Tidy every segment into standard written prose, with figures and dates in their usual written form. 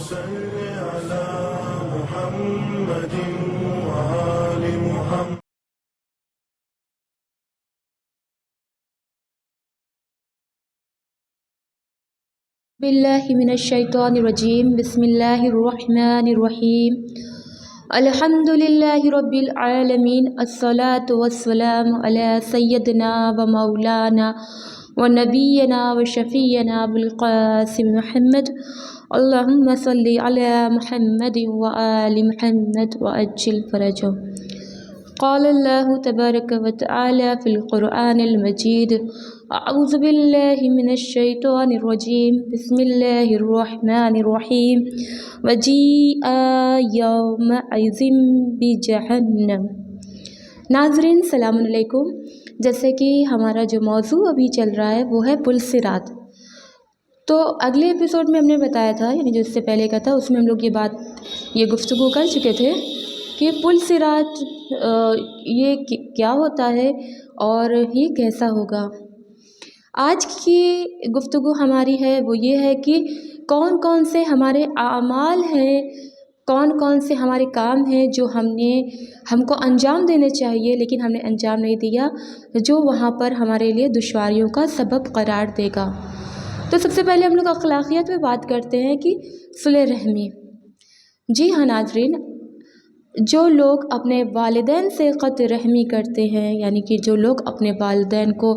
صل على محمد وآل محمد. باللہ من الشیطان الرجیم. بسم اللہ الرحمن الرحیم. الحمد للہ رب العالمین. الصلاة والسلام علی سیدنا و مولانا و نبینا و شفیعنا بالقاسم محمد. اللہم صلی علی محمد و آل محمد و اجل فرجہ. قال اللہ تبارک و تعالی فی القرآن المجید. اعوذ باللہ من الشیطان الرجیم. بسم اللہ الرحمن الرحیم. وجیء یومئذ بجہنم. ناظرین السلام علیکم. جیسے کہ ہمارا جو موضوع ابھی چل رہا ہے وہ ہے پل صراط. تو اگلے ایپیسوڈ میں ہم نے بتایا تھا، یعنی جو اس سے پہلے کا تھا، اس میں ہم لوگ یہ گفتگو کر چکے تھے کہ پل صراط یہ کیا ہوتا ہے اور یہ کیسا ہوگا. آج کی گفتگو ہماری ہے وہ یہ ہے کہ کون کون سے ہمارے اعمال ہیں، کون کون سے ہمارے کام ہیں جو ہم کو انجام دینے چاہیے لیکن ہم نے انجام نہیں دیا، جو وہاں پر ہمارے لیے دشواریوں کا سبب قرار دے گا. تو سب سے پہلے ہم لوگ اخلاقیات پہ بات کرتے ہیں کہ صلہ رحمی. جی ہاں ناظرین، جو لوگ اپنے والدین سے قطع رحمی کرتے ہیں، یعنی کہ جو لوگ اپنے والدین کو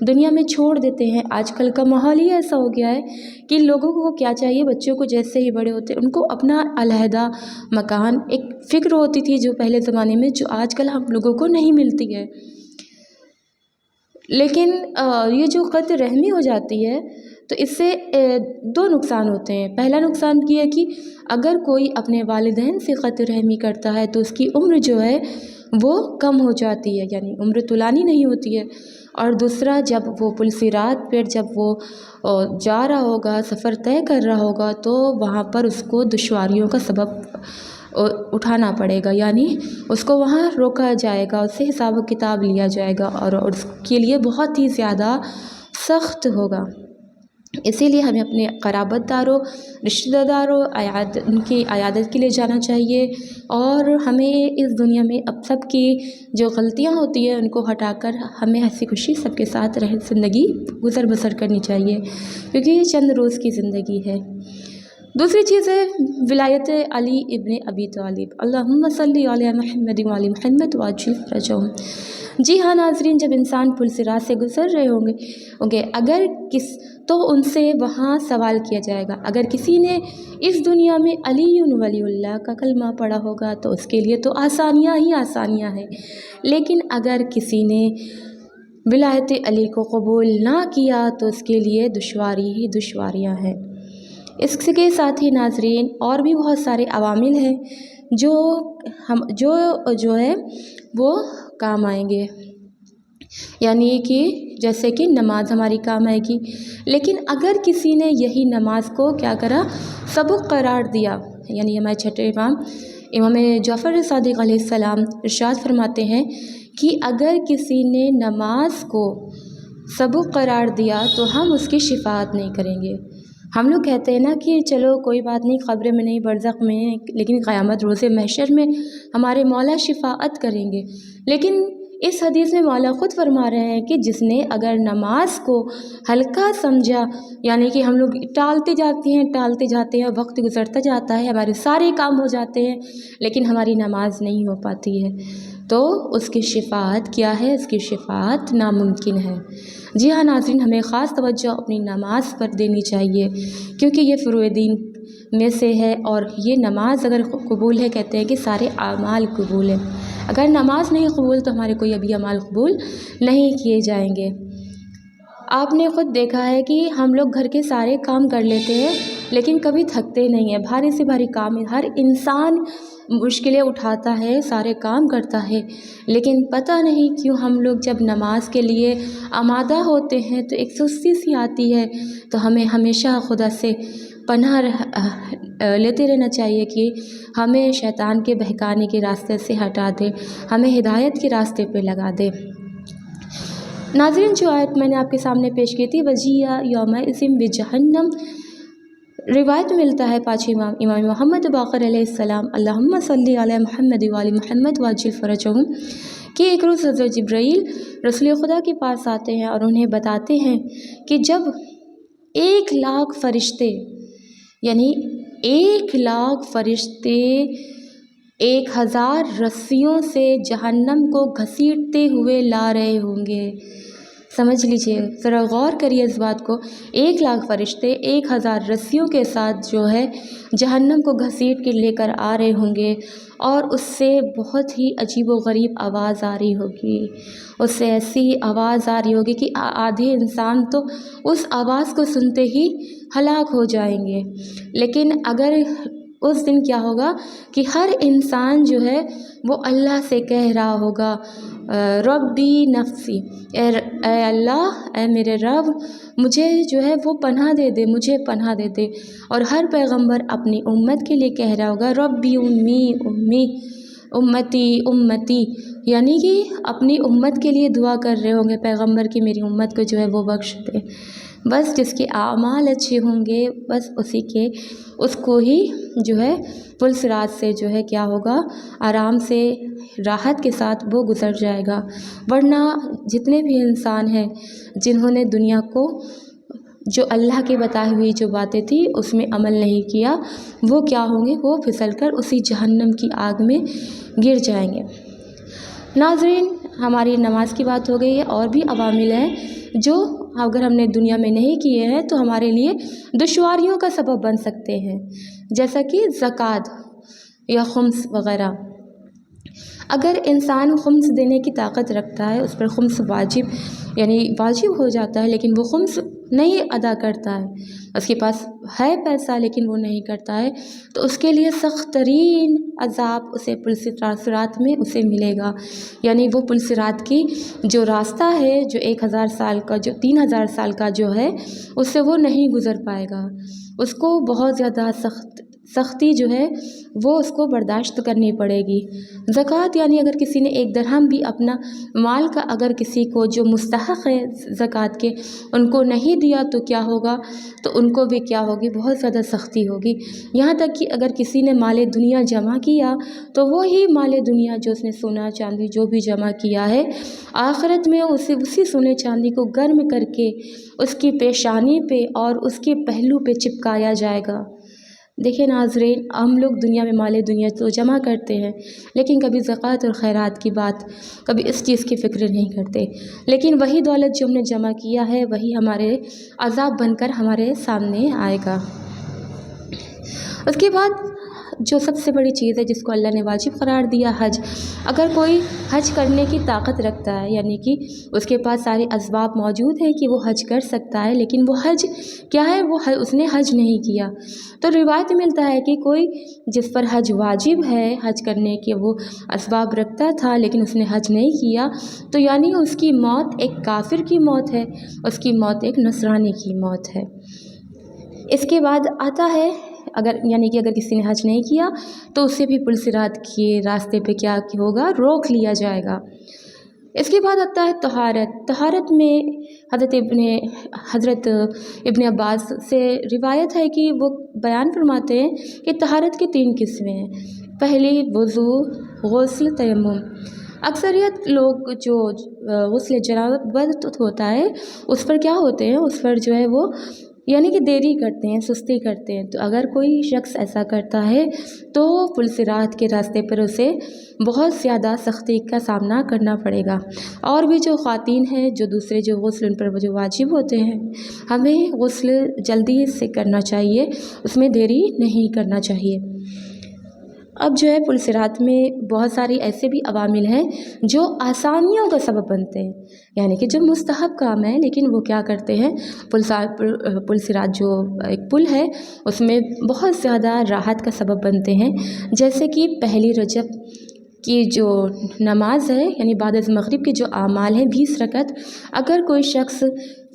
دنیا میں چھوڑ دیتے ہیں، آج کل کا ماحول ہی ایسا ہو گیا ہے کہ لوگوں کو کیا چاہیے، بچوں کو جیسے ہی بڑے ہوتے ہیں ان کو اپنا علیحدہ مکان، ایک فکر ہوتی تھی جو پہلے زمانے میں، جو آج کل ہم لوگوں کو نہیں ملتی ہے. لیکن یہ جو قطع رحمی ہو جاتی ہے تو اس سے دو نقصان ہوتے ہیں. پہلا نقصان یہ ہے کہ اگر کوئی اپنے والدین سے قطع رحمی کرتا ہے تو اس کی عمر جو ہے وہ کم ہو جاتی ہے، یعنی عمر طولانی نہیں ہوتی ہے. اور دوسرا، جب وہ پل صراط پر جب وہ جا رہا ہوگا، سفر طے کر رہا ہوگا، تو وہاں پر اس کو دشواریوں کا سبب اٹھانا پڑے گا، یعنی اس کو وہاں روکا جائے گا، اس سے حساب و کتاب لیا جائے گا اور اس کے لیے بہت ہی زیادہ سخت ہوگا. اسی لیے ہمیں اپنے قرابت داروں، رشتہ داروں ان کی عیادت کے لیے جانا چاہیے، اور ہمیں اس دنیا میں اب سب کی جو غلطیاں ہوتی ہیں ان کو ہٹا کر ہمیں ہنسی خوشی سب کے ساتھ زندگی گزر بسر کرنی چاہیے، کیونکہ یہ چند روز کی زندگی ہے. دوسری چیز ہے ولایت علی ابن ابی طالب. اللہم صلی علی محمد و آل محمد وعجل فرجہم. جی ہاں ناظرین، جب انسان پل صراط سے گزر رہے ہوں گے تو ان سے وہاں سوال کیا جائے گا. اگر کسی نے اس دنیا میں علی ولی اللہ کا کلمہ پڑھا ہوگا تو اس کے لیے تو آسانیاں ہی آسانیاں ہیں، لیکن اگر کسی نے ولایت علی کو قبول نہ کیا تو اس کے لیے دشواری ہی دشواریاں ہیں. اس کے ساتھ ہی ناظرین اور بھی بہت سارے عوامل ہیں جو ہے وہ کام آئیں گے، یعنی کہ جیسے کہ نماز ہماری کام آئے گی. لیکن اگر کسی نے یہی نماز کو کیا کرا، سبق قرار دیا، یعنی ہمارے چھٹے امام جعفر صادق علیہ السلام ارشاد فرماتے ہیں کہ اگر کسی نے نماز کو سبق قرار دیا تو ہم اس کی شفاعت نہیں کریں گے. ہم لوگ کہتے ہیں نا کہ چلو کوئی بات نہیں، قبر میں نہیں، برزخ میں، لیکن قیامت روز محشر میں ہمارے مولا شفاعت کریں گے. لیکن اس حدیث میں مولا خود فرما رہے ہیں کہ جس نے اگر نماز کو ہلکا سمجھا، یعنی کہ ہم لوگ ٹالتے جاتے ہیں، وقت گزرتا جاتا ہے، ہمارے سارے کام ہو جاتے ہیں لیکن ہماری نماز نہیں ہو پاتی ہے، تو اس کی شفاعت کیا ہے؟ اس کی شفاعت ناممکن ہے. جی ہاں ناظرین، ہمیں خاص توجہ اپنی نماز پر دینی چاہیے، کیونکہ یہ فروع دین میں سے ہے، اور یہ نماز اگر قبول ہے، کہتے ہیں کہ سارے اعمال قبول ہیں. اگر نماز نہیں قبول تو ہمارے کوئی ابھی اعمال قبول نہیں کیے جائیں گے. آپ نے خود دیکھا ہے کہ ہم لوگ گھر کے سارے کام کر لیتے ہیں لیکن کبھی تھکتے نہیں ہیں. بھاری سے بھاری کام ہے، ہر انسان مشکلیں اٹھاتا ہے، سارے کام کرتا ہے، لیکن پتہ نہیں کیوں ہم لوگ جب نماز کے لیے آمادہ ہوتے ہیں تو ایک سستی سی آتی ہے. تو ہمیں ہمیشہ خدا سے پناہ لیتے رہنا چاہیے کہ ہمیں شیطان کے بہکانے کے راستے سے ہٹا دے، ہمیں ہدایت کے راستے پہ لگا دے. ناظرین، جو آیت میں نے آپ کے سامنے پیش کی تھی، وجیء یومئذ بجہنم، روایت ملتا ہے پانچ امام محمد باقر علیہ السلام اللہم صلی علی محمد وعلی محمد وعجل فرجہم کہ ایک روز حضرت جبرائیل رسول خدا کے پاس آتے ہیں اور انہیں بتاتے ہیں کہ جب 1,00,000 فرشتے یعنی 1,00,000 فرشتے 1,000 رسیوں سے جہنم کو گھسیٹتے ہوئے لا رہے ہوں گے. سمجھ لیجئے، ذرا غور کریے اس بات کو. 1,00,000 فرشتے 1,000 رسیوں کے ساتھ جو ہے جہنم کو گھسیٹ کے لے کر آ رہے ہوں گے، اور اس سے بہت ہی عجیب و غریب آواز آ رہی ہوگی. اس سے ایسی آواز آ رہی ہوگی کہ آدھے انسان تو اس آواز کو سنتے ہی ہلاک ہو جائیں گے. لیکن اگر اس دن کیا ہوگا کہ ہر انسان جو ہے وہ اللہ سے کہہ رہا ہوگا ربی نفسی، اے اللہ، اے میرے رب، مجھے جو ہے وہ پناہ دے دے، مجھے پناہ دے دے. اور ہر پیغمبر اپنی امت کے لیے کہہ رہا ہوگا ربی امی امی، امتی امتی، یعنی کہ اپنی امت کے لیے دعا کر رہے ہوں گے پیغمبر کی میری امت کو جو ہے وہ بخش دے. بس جس کے اعمال اچھے ہوں گے بس اس کو ہی جو ہے پل صراط سے جو ہے کیا ہوگا، آرام سے راحت کے ساتھ وہ گزر جائے گا. ورنہ جتنے بھی انسان ہیں جنہوں نے دنیا کو جو اللہ کے بتائی ہوئی جو باتیں تھیں اس میں عمل نہیں کیا، وہ کیا ہوں گے، وہ پھسل کر اسی جہنم کی آگ میں گر جائیں گے. ناظرین، ہماری نماز کی بات ہو گئی ہے، اور بھی عوامل ہیں جو اگر ہم نے دنیا میں نہیں کیے ہیں تو ہمارے لیے دشواریوں کا سبب بن سکتے ہیں، جیسا کہ زکوٰۃ یا خمس وغیرہ. اگر انسان خمس دینے کی طاقت رکھتا ہے، اس پر خمس واجب ہو جاتا ہے، لیکن وہ خمس نہیں ادا کرتا ہے، اس کے پاس ہے پیسہ لیکن وہ نہیں کرتا ہے، تو اس کے لیے سخت ترین عذاب اسے پل صراط میں اسے ملے گا. یعنی وہ پل صراط کی جو راستہ ہے، جو 1,000 سال کا، جو 3,000 سال کا جو ہے، اس سے وہ نہیں گزر پائے گا. اس کو بہت زیادہ سختی جو ہے وہ اس کو برداشت کرنی پڑے گی. زکوٰۃ یعنی اگر کسی نے 1 درہم بھی اپنا مال کا اگر کسی کو جو مستحق ہے زکوٰۃ کے ان کو نہیں دیا تو کیا ہوگا، تو ان کو بھی کیا ہوگی، بہت زیادہ سختی ہوگی. یہاں تک کہ اگر کسی نے مال دنیا جمع کیا تو وہی مال دنیا جو اس نے سونا چاندی جو بھی جمع کیا ہے، آخرت میں اسی سونے چاندی کو گرم کر کے اس کی پیشانی پہ اور اس کے پہلو پہ چپکایا جائے گا. دیکھیں ناظرین، ہم لوگ دنیا میں مال دنیا تو جمع کرتے ہیں، لیکن کبھی زکوٰۃ اور خیرات کی بات، کبھی اس چیز کی فکر نہیں کرتے. لیکن وہی دولت جو ہم نے جمع کیا ہے وہی ہمارے عذاب بن کر ہمارے سامنے آئے گا. اس کے بعد جو سب سے بڑی چیز ہے جس کو اللہ نے واجب قرار دیا، حج. اگر کوئی حج کرنے کی طاقت رکھتا ہے، یعنی کہ اس کے پاس سارے اسباب موجود ہیں کہ وہ حج کر سکتا ہے، لیکن وہ حج کیا ہے، اس نے حج نہیں کیا، تو روایت ملتا ہے کہ کوئی جس پر حج واجب ہے، حج کرنے کے وہ اسباب رکھتا تھا لیکن اس نے حج نہیں کیا، تو یعنی اس کی موت ایک کافر کی موت ہے، اس کی موت ایک نصرانی کی موت ہے. اس کے بعد آتا ہے اگر کسی نے حج نہیں کیا تو اسے بھی پل صراط کے راستے پہ کیا ہوگا، روک لیا جائے گا. اس کے بعد آتا ہے طہارت. طہارت میں حضرت ابن عباس سے روایت ہے کہ وہ بیان فرماتے ہیں کہ طہارت کی 3 قسمیں ہیں. پہلی وضو، غسل، تیمم. اکثریت لوگ جو غسل جنابت ہوتا ہے اس پر کیا ہوتے ہیں، اس پر جو ہے وہ یعنی کہ دیری کرتے ہیں، سستی کرتے ہیں. تو اگر کوئی شخص ایسا کرتا ہے تو پل صراط کے راستے پر اسے بہت زیادہ سختی کا سامنا کرنا پڑے گا. اور بھی جو خواتین ہیں جو دوسرے جو غسل ان پر جو واجب ہوتے ہیں، ہمیں غسل جلدی سے کرنا چاہیے، اس میں دیری نہیں کرنا چاہیے. اب جو ہے پل صراط میں بہت ساری ایسے بھی عوامل ہیں جو آسانیوں کا سبب بنتے ہیں، یعنی کہ جو مستحب کام ہے لیکن وہ کیا کرتے ہیں، پل صراط جو ایک پل ہے اس میں بہت زیادہ راحت کا سبب بنتے ہیں. جیسے کہ پہلی رجب کی جو نماز ہے، یعنی بعد از مغرب کے جو اعمال ہیں 20 رکعت، اگر کوئی شخص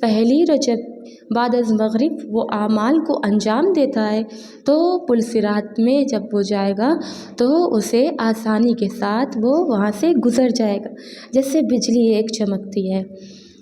پہلی رجب بعد از مغرب وہ اعمال کو انجام دیتا ہے تو پل صراط میں جب وہ جائے گا تو اسے آسانی کے ساتھ وہ وہاں سے گزر جائے گا، جیسے بجلی ایک چمکتی ہے.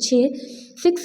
6